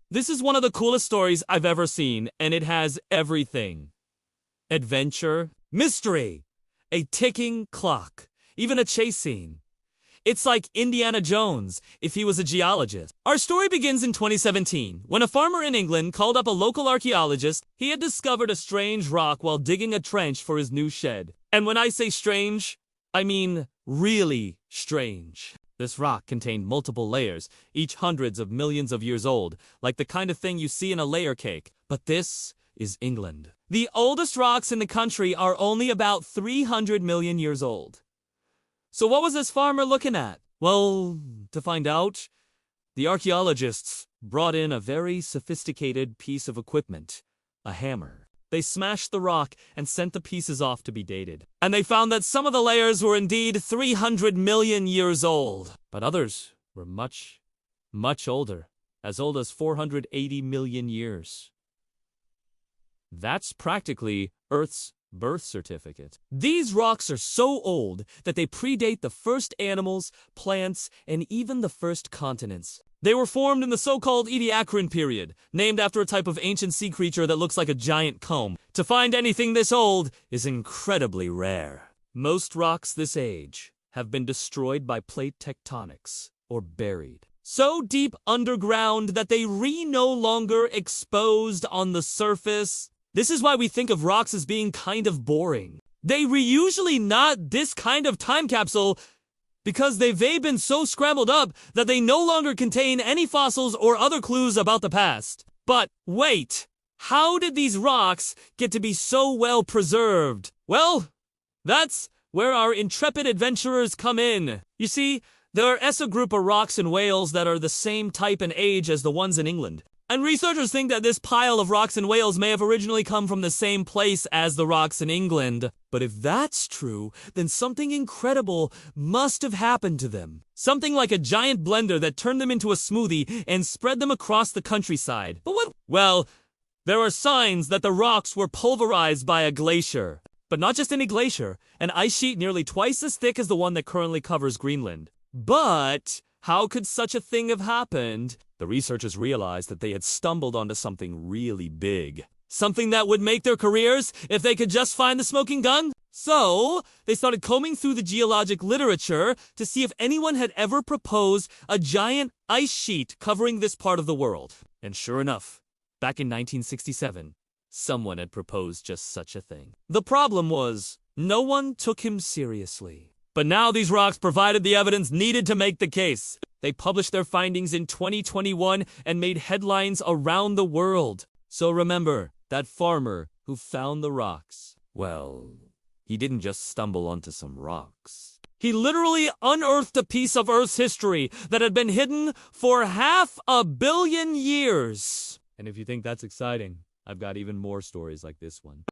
This is one of the coolest stories I've ever seen, and it has everything. Adventure, mystery, a ticking clock, even a chase scene. It's like Indiana Jones if he was a geologist. Our story begins in 2017, when a farmer in England called up a local archaeologist. He had discovered a strange rock while digging a trench for his new shed. And when I say strange, I mean really strange. This rock contained multiple layers, each hundreds of millions of years old, like the kind of thing you see in a layer cake. But this is England. The oldest rocks in the country are only about 300 million years old. So what was this farmer looking at? Well, to find out, the archaeologists brought in a very sophisticated piece of equipment, a hammer. They smashed the rock and sent the pieces off to be dated. And they found that some of the layers were indeed 300 million years old. But others were much, much older, as old as 480 million years. That's practically Earth's birth certificate. These rocks are so old that they predate the first animals, plants, and even the first continents. They were formed in the so-called Ediacaran period, named after a type of ancient sea creature that looks like a giant comb. To find anything this old is incredibly rare. Most rocks this age have been destroyed by plate tectonics, or buried so deep underground that they no longer exposed on the surface. This is why we think of rocks as being kind of boring. They were usually not this kind of time capsule because they've been so scrambled up that they no longer contain any fossils or other clues about the past. But wait, how did these rocks get to be so well preserved? Well, that's where our intrepid adventurers come in. You see, there is a group of rocks in Wales that are the same type and age as the ones in England. And researchers think that this pile of rocks in Wales may have originally come from the same place as the rocks in England. But if that's true, then something incredible must have happened to them. Something like a giant blender that turned them into a smoothie and spread them across the countryside. But what? Well, there are signs that the rocks were pulverized by a glacier. But not just any glacier, an ice sheet nearly twice as thick as the one that currently covers Greenland. But how could such a thing have happened? The researchers realized that they had stumbled onto something really big. Something that would make their careers if they could just find the smoking gun. So, they started combing through the geologic literature to see if anyone had ever proposed a giant ice sheet covering this part of the world. And sure enough, back in 1967, someone had proposed just such a thing. The problem was, no one took him seriously. But now these rocks provided the evidence needed to make the case. They published their findings in 2021 and made headlines around the world. So remember, that farmer who found the rocks, well, he didn't just stumble onto some rocks. He literally unearthed a piece of Earth's history that had been hidden for 500 million years. And if you think that's exciting, I've got even more stories like this one.